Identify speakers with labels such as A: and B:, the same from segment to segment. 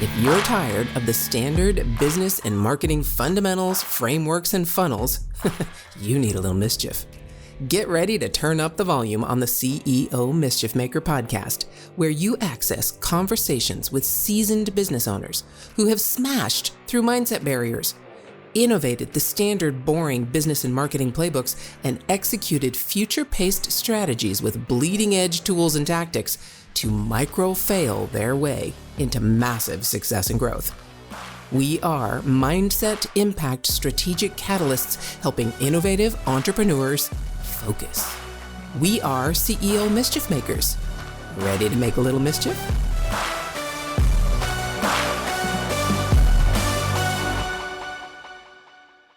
A: If you're tired of the standard business and marketing fundamentals, frameworks, and funnels, you need a little mischief. Get ready to turn up the volume on the CEO Mischief Maker podcast, where you access conversations with seasoned business owners who have smashed through mindset barriers, innovated the standard boring business and marketing playbooks, and executed future-paced strategies with bleeding-edge tools and tactics to micro-fail their way into massive success and growth. We are Mindset Impact Strategic Catalysts helping innovative entrepreneurs focus. We are CEO Mischief Makers. Ready to make a little mischief?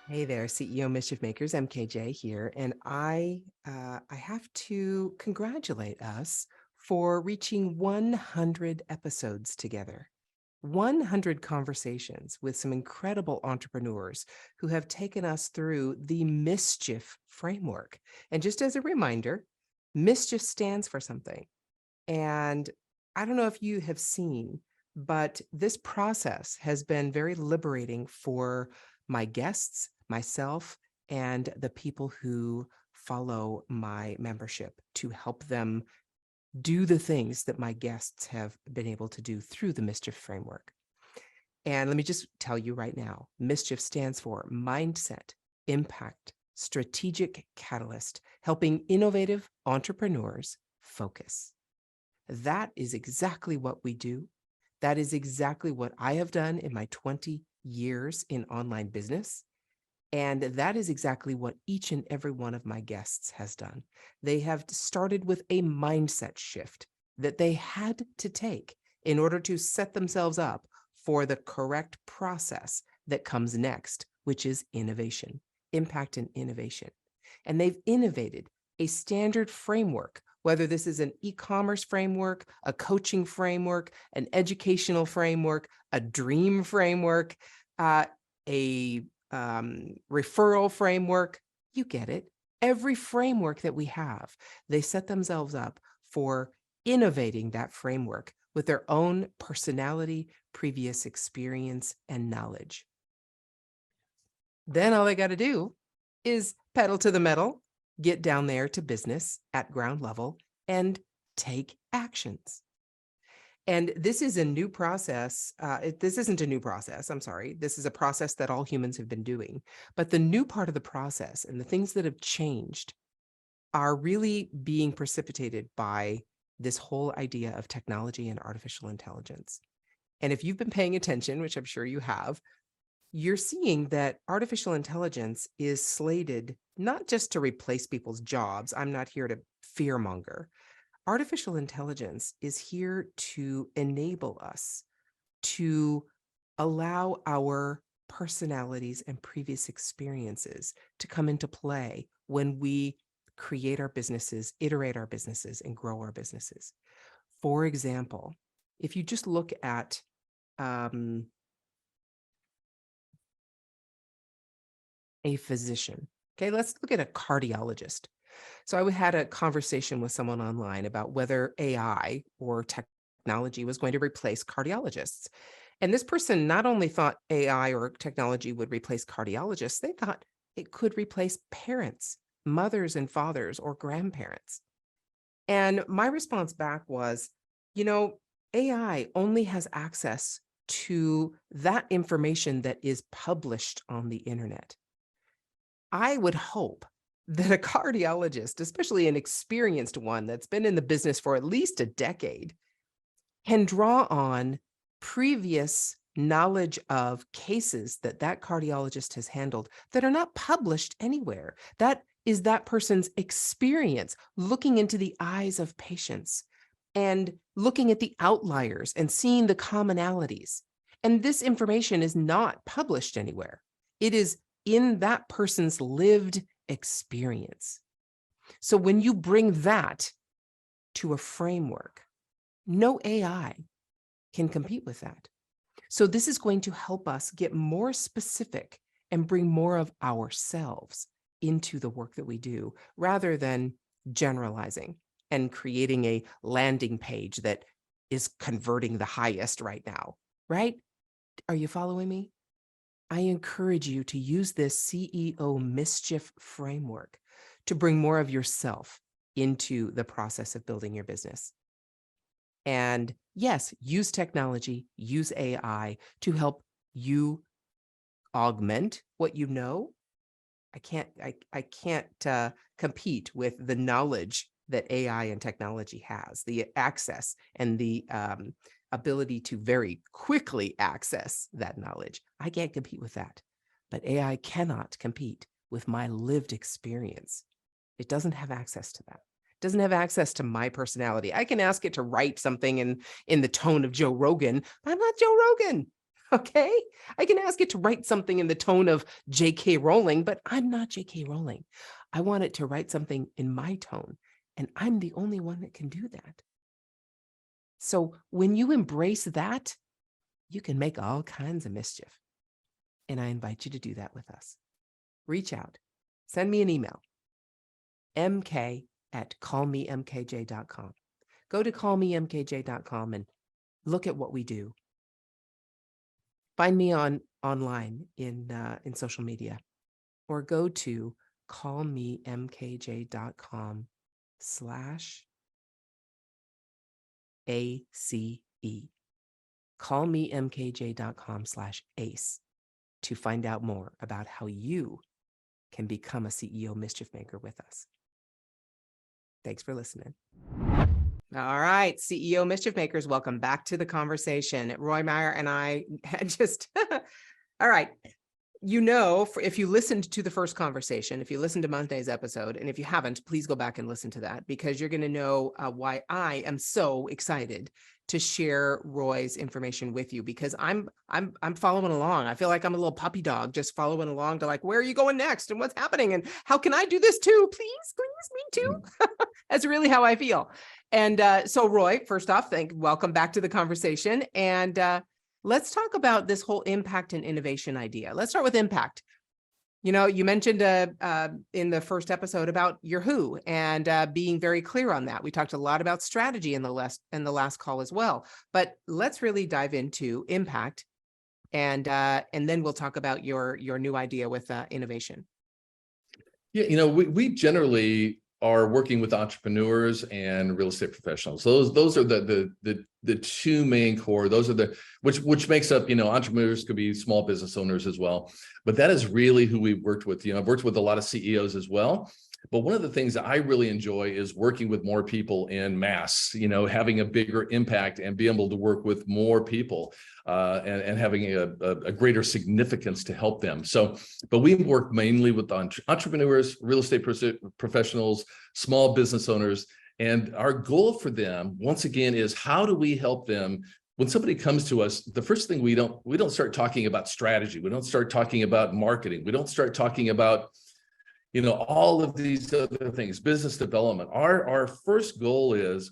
A: Hey there, CEO Mischief Makers, MKJ here, and I have to congratulate us for reaching 100 episodes together. 100 conversations with some incredible entrepreneurs who have taken us through the Mischief framework. And just as a reminder, Mischief stands for something. And I don't know if you have seen, but this process has been very liberating for my guests, myself, and the people who follow my membership to help them do the things that my guests have been able to do through the Mischief framework. And let me just tell you right now, Mischief stands for Mindset Impact Strategic Catalyst, helping innovative entrepreneurs focus. That is exactly what we do. That is exactly what I have done in my 20 years in online business. And that is exactly what each and every one of my guests has done. They have started with a mindset shift that they had to take in order to set themselves up for the correct process that comes next, which is innovation, impact and innovation. And they've innovated a standard framework, whether this is an e-commerce framework, a coaching framework, an educational framework, a dream framework, a referral framework, you get it. Every framework that we have, they set themselves up for innovating that framework with their own personality, previous experience, and knowledge. Then all they got to do is pedal to the metal, get down there to business at ground level, and take actions. And this is a new process. This isn't a new process. I'm sorry. This is a process that all humans have been doing. But the new part of the process and the things that have changed are really being precipitated by this whole idea of technology and artificial intelligence. And if you've been paying attention, which I'm sure you have, you're seeing that artificial intelligence is slated not just to replace people's jobs. I'm not here to fearmonger. Artificial intelligence is here to enable us to allow our personalities and previous experiences to come into play when we create our businesses, iterate our businesses, and grow our businesses. For example, if you just look at a physician, okay, let's look at a cardiologist. So I had a conversation with someone online about whether AI or technology was going to replace cardiologists. And this person not only thought AI or technology would replace cardiologists, they thought it could replace parents, mothers and fathers, or grandparents. And my response back was, AI only has access to that information that is published on the internet. I would hope that a cardiologist, especially an experienced one that's been in the business for at least a decade, can draw on previous knowledge of cases that cardiologist has handled that are not published anywhere. That is that person's experience looking into the eyes of patients and looking at the outliers and seeing the commonalities. And this information is not published anywhere. It is in that person's lived experience. So when you bring that to a framework, no AI can compete with that. So this is going to help us get more specific and bring more of ourselves into the work that we do, rather than generalizing and creating a landing page that is converting the highest right now, right? Are you following me? I encourage you to use this CEO mischief framework to bring more of yourself into the process of building your business. And yes, use technology, use AI to help you augment what you know. I can't compete with the knowledge that AI and technology has, the access and the ability to very quickly access that knowledge. I can't compete with that, but AI cannot compete with my lived experience. It doesn't have access to that. It doesn't have access to my personality. I can ask it to write something in the tone of Joe Rogan, but I'm not Joe Rogan. Okay. I can ask it to write something in the tone of J.K. Rowling, but I'm not J.K. Rowling. I want it to write something in my tone, and I'm the only one that can do that. So when you embrace that, you can make all kinds of mischief. And I invite you to do that with us. Reach out, send me an email, mk@callmemkj.com. Go to callmemkj.com and look at what we do. Find me online in social media, or go to callmemkj.com/ACE. Callmemkj.com/ACE to find out more about how you can become a CEO mischief maker with us. Thanks for listening. All right, CEO mischief makers, welcome back to the conversation. Roy Meyer and I had just, all right. If you listened to the first conversation, if you listened to Monday's episode, and if you haven't, please go back and listen to that, because you're going to know why I am so excited to share Roy's information with you, because I'm following along. I feel like I'm a little puppy dog just following along to like, where are you going next and what's happening and how can I do this too? Please, me too. That's really how I feel. And so Roy, first off, welcome back to the conversation. And let's talk about this whole impact and innovation idea. Let's start with impact. You mentioned in the first episode about your who and being very clear on that. We talked a lot about strategy in the last call as well. But let's really dive into impact, and then we'll talk about your new idea with innovation.
B: Yeah, we generally are working with entrepreneurs and real estate professionals. Those are the two main core. Those are which makes up, entrepreneurs could be small business owners as well. But that is really who we've worked with. I've worked with a lot of CEOs as well. But one of the things that I really enjoy is working with more people in mass, having a bigger impact and being able to work with more people and having a greater significance to help them. But we work mainly with entrepreneurs, real estate professionals, small business owners. And our goal for them, once again, is how do we help them? When somebody comes to us, the first thing we don't start talking about strategy. We don't start talking about marketing. We don't start talking about all of these other things, business development. Our first goal is,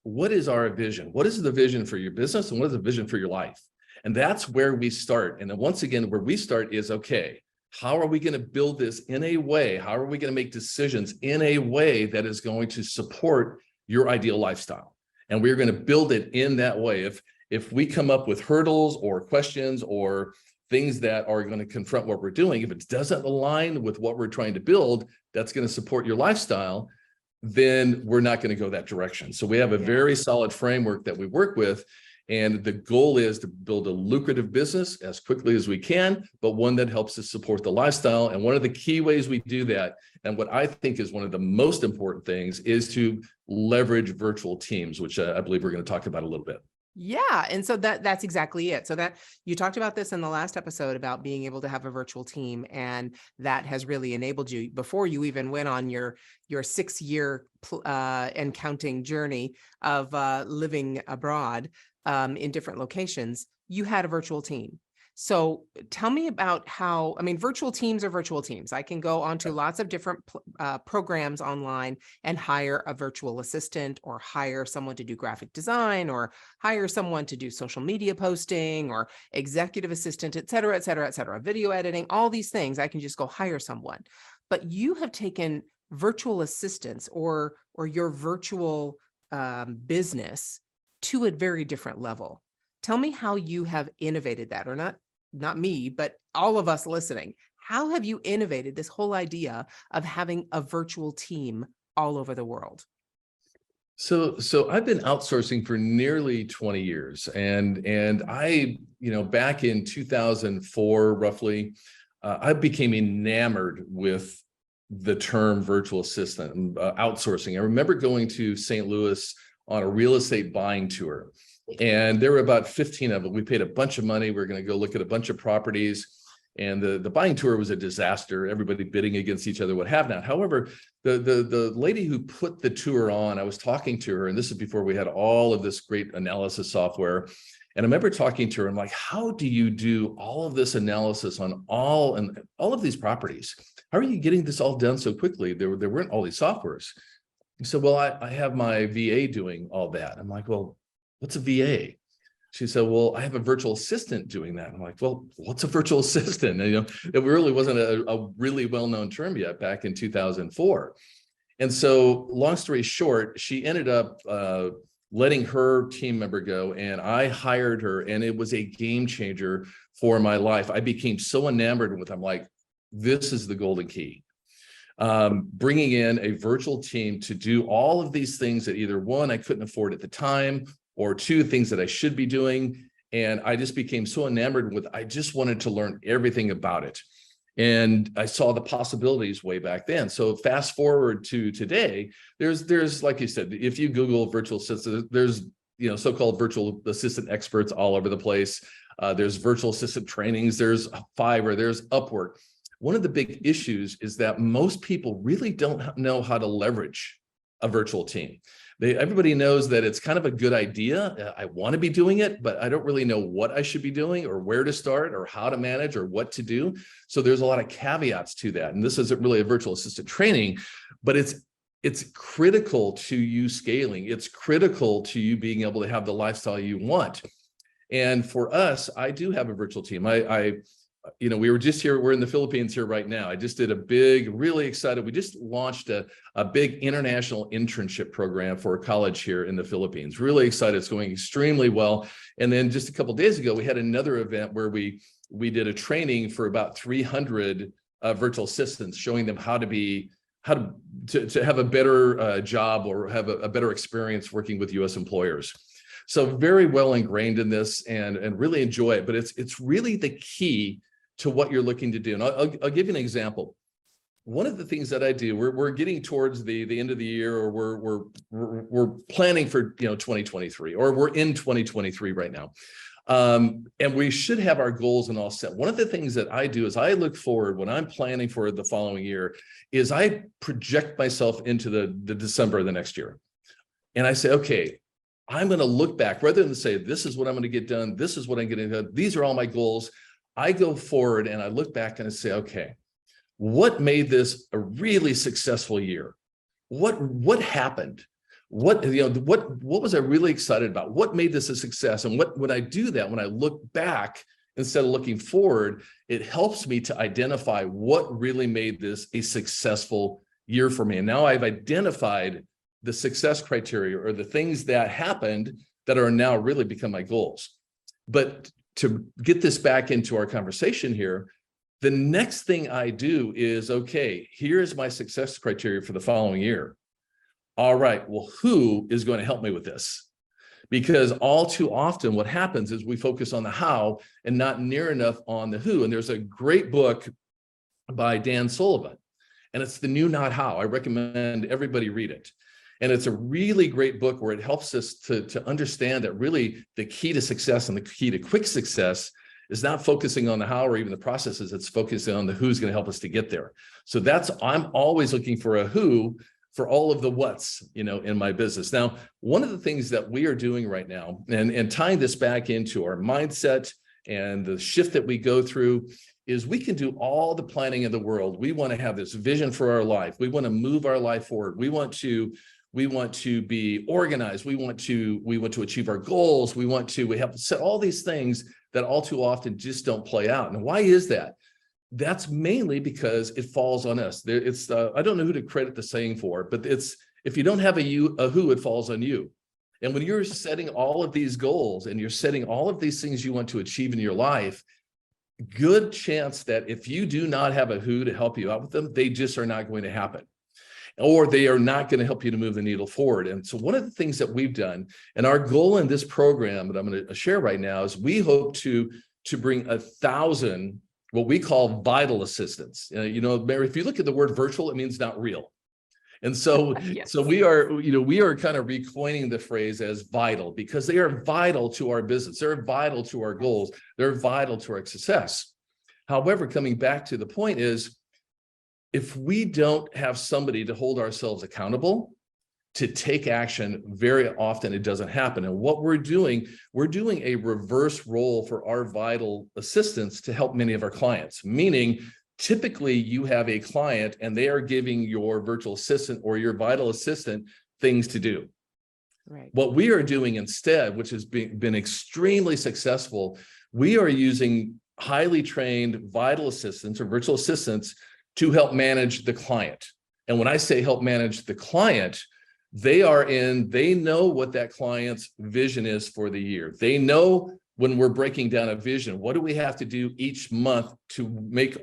B: what is our vision? What is the vision for your business and what is the vision for your life? And that's where we start. And then once again, where we start is, okay, how are we going to build this in a way? How are we going to make decisions in a way that is going to support your ideal lifestyle? And we're going to build it in that way. If we come up with hurdles or questions or things that are going to confront what we're doing, if it doesn't align with what we're trying to build, that's going to support your lifestyle, then we're not going to go that direction. So we have a very solid framework that we work with. And the goal is to build a lucrative business as quickly as we can, but one that helps us support the lifestyle. And one of the key ways we do that, and what I think is one of the most important things, is to leverage virtual teams, which I believe we're going to talk about a little bit.
A: Yeah. And so that's exactly it. So that you talked about this in the last episode about being able to have a virtual team, and that has really enabled you before you even went on your 6-year and counting journey of living abroad in different locations. You had a virtual team. So tell me about how, virtual teams are virtual teams. I can go onto lots of different programs online and hire a virtual assistant, or hire someone to do graphic design, or hire someone to do social media posting, or executive assistant, et cetera, et cetera, et cetera, video editing, all these things. I can just go hire someone. But you have taken virtual assistants or your virtual business to a very different level. Tell me how you have innovated that, or not me, but all of us listening. How have you innovated this whole idea of having a virtual team all over the world?
B: So I've been outsourcing for nearly 20 years, and I, back in 2004, roughly, I became enamored with the term virtual assistant, outsourcing. I remember going to St. Louis on a real estate buying tour, and there were about 15 of them. We paid a bunch of money. We were going to go look at a bunch of properties. And the buying tour was a disaster, everybody bidding against each other, what have not. However, the lady who put the tour on, I was talking to her, and this is before we had all of this great analysis software. And I remember talking to her, I'm like, how do you do all of this analysis on all of these properties? How are you getting this all done so quickly? There weren't all these softwares. He said, well, I have my VA doing all that. I'm like, well, what's a VA? She said, well, I have a virtual assistant doing that. I'm like, well, what's a virtual assistant? And, it really wasn't a really well-known term yet back in 2004. And so long story short, she ended up letting her team member go, and I hired her, and it was a game changer for my life. I became so enamored with, I'm like, this is the golden key. Bringing in a virtual team to do all of these things that either one, I couldn't afford at the time, or two, things that I should be doing. And I just became so enamored with, I just wanted to learn everything about it. And I saw the possibilities way back then. So fast forward to today, there's like you said, if you Google virtual assistant, there's, so-called virtual assistant experts all over the place. There's virtual assistant trainings, there's Fiverr, there's Upwork. One of the big issues is that most people really don't know how to leverage a virtual team. Everybody knows that it's kind of a good idea. I want to be doing it, but I don't really know what I should be doing or where to start or how to manage or what to do. So there's a lot of caveats to that. And this isn't really a virtual assistant training, but it's critical to you scaling. It's critical to you being able to have the lifestyle you want. And for us, I do have a virtual team. We were just here, we're in the Philippines here right now. I just did a big, really excited. We just launched a big international internship program for a college here in the Philippines. Really excited. It's going extremely well. And then just a couple of days ago, we had another event where we did a training for about 300 virtual assistants, showing them how to have a better job or have a better experience working with U.S. employers. So very well ingrained in this and really enjoy it. But it's really the key to what you're looking to do. And I'll give you an example. One of the things that I do, we're getting towards the end of the year, or we're planning for 2023, or we're in 2023 right now. And we should have our goals and all set. One of the things that I do is I look forward when I'm planning for the following year, is I project myself into the December of the next year. And I say, okay, I'm going to look back rather than say, this is what I'm going to get done. This is what I'm getting done. These are all my goals. I go forward and I look back and I say, okay, what made this a really successful year? What happened? What was I really excited about? What made this a success? And when I do that, when I look back instead of looking forward, it helps me to identify what really made this a successful year for me. And now I've identified the success criteria, or the things that happened that are now really become my goals. But to get this back into our conversation here, the next thing I do is, okay, here's my success criteria for the following year. All right, well, who is going to help me with this? Because all too often what happens is we focus on the how and not near enough on the who. And there's a great book by Dan Sullivan, and it's The New Not How. I recommend everybody read it. And it's a really great book where it helps us to understand that really the key to success and the key to quick success is not focusing on the how or even the processes. It's focusing on the who's going to help us to get there. So I'm always looking for a who for all of the what's, in my business. Now, one of the things that we are doing right now, and tying this back into our mindset and the shift that we go through, is we can do all the planning in the world. We want to have this vision for our life. We want to move our life forward. We want to be organized. We want to achieve our goals. We have to set all these things that all too often just don't play out. And why is that? That's mainly because it falls on us. I don't know who to credit the saying for, but if you don't have a who, it falls on you. And when you're setting all of these goals and you're setting all of these things you want to achieve in your life, good chance that if you do not have a who to help you out with them, they just are not going to happen, or they are not going to help you to move the needle forward. And so one of the things that we've done, and our goal in this program that I'm going to share right now, is we hope to bring 1,000 what we call vital assistants. Mary, if you look at the word virtual, it means not real. And so,
A: Yes.
B: so we are kind of recoining the phrase as vital, because they are vital to our business. They're vital to our goals. They're vital to our success. However, coming back to the point is, if we don't have somebody to hold ourselves accountable, to take action, very often it doesn't happen. And what we're doing a reverse role for our vital assistants to help many of our clients, meaning typically you have a client and they are giving your virtual assistant or your vital assistant things to do.
A: Right.
B: What we are doing instead, which has been extremely successful, we are using highly trained vital assistants or virtual assistants to help manage the client. And when I say help manage the client, they know what that client's vision is for the year. They know when we're breaking down a vision, what do we have to do each month to make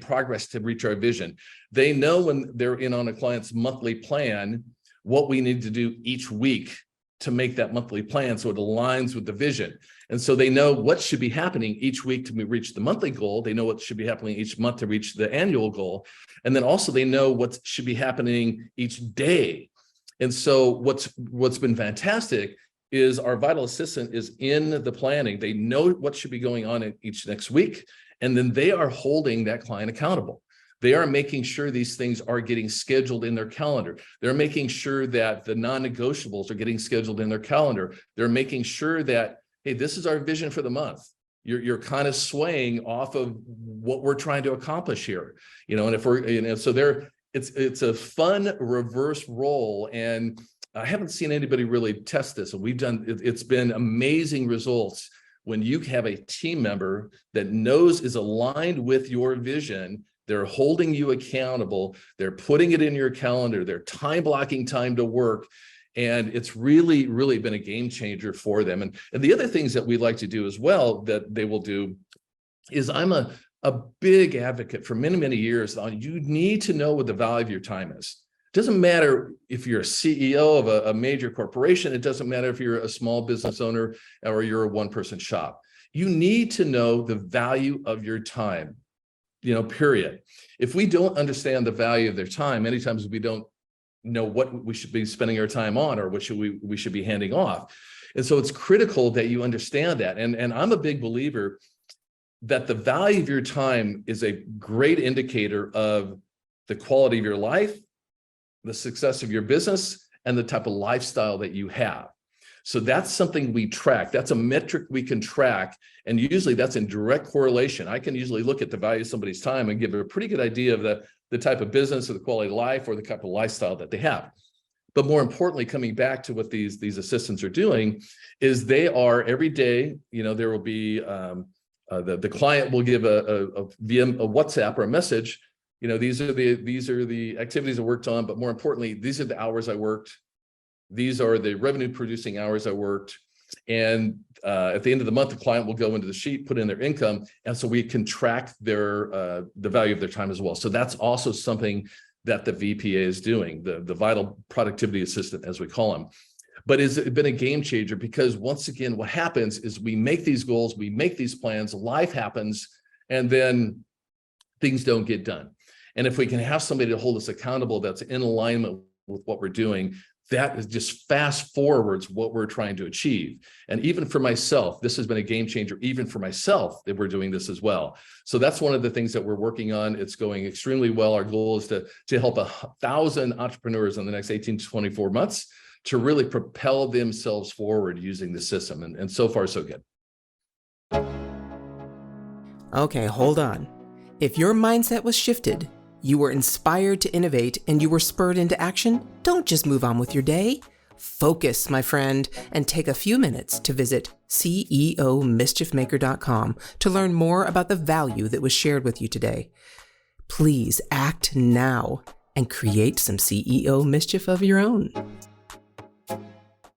B: progress to reach our vision? They know when they're in on a client's monthly plan, what we need to do each week to make that monthly plan so it aligns with the vision. And so they know what should be happening each week to reach the monthly goal. They know what should be happening each month to reach the annual goal. And then also they know what should be happening each day. And so what's been fantastic is our vital assistant is in the planning. They know what should be going on in each next week, and then they are holding that client accountable. They are making sure these things are getting scheduled in their calendar. They're making sure that the non-negotiables are getting scheduled in their calendar. They're making sure that, hey, this is our vision for the month. You're kind of swaying off of what we're trying to accomplish here, and if we're, so it's a fun reverse role. And I haven't seen anybody really test this, and it's been amazing results when you have a team member that is aligned with your vision. They're holding you accountable. They're putting it in your calendar. They're time blocking time to work. And it's really, really been a game changer for them. And the other things that we like to do as well that they will do is, I'm a big advocate for many, many years on, you need to know what the value of your time is. It doesn't matter if you're a CEO of a major corporation. It doesn't matter if you're a small business owner or you're a one-person shop. You need to know the value of your time, period. If we don't understand the value of their time, many times we don't know what we should be spending our time on or what we should be handing off. And so it's critical that you understand that. And I'm a big believer that the value of your time is a great indicator of the quality of your life, the success of your business, and the type of lifestyle that you have. So that's something we track. That's a metric we can track. And usually that's in direct correlation. I can usually look at the value of somebody's time and give a pretty good idea of the type of business or the quality of life or the type of lifestyle that they have. But more importantly, coming back to what these assistants are doing, is they are every day, there will be, the client will give via a WhatsApp or a message, these are the activities I worked on, but more importantly, these are the hours I worked. These are the revenue producing hours I worked. And at the end of the month, the client will go into the sheet, put in their income. And so we can track the value of their time as well. So that's also something that the VPA is doing, the vital productivity assistant, as we call them. But it's been a game changer, because once again, what happens is we make these goals, we make these plans, life happens, and then things don't get done. And if we can have somebody to hold us accountable that's in alignment with what we're doing, that is just fast forwards what we're trying to achieve. And even for myself, this has been a game changer, even for myself, that we're doing this as well. So that's one of the things that we're working on. It's going extremely well. Our goal is to help 1,000 entrepreneurs in the next 18 to 24 months to really propel themselves forward using the system. And so far, so good.
A: Okay, hold on. If your mindset was shifted, you were inspired to innovate, and you were spurred into action, don't just move on with your day. Focus, my friend, and take a few minutes to visit CEOmischiefmaker.com to learn more about the value that was shared with you today. Please act now and create some CEO mischief of your own.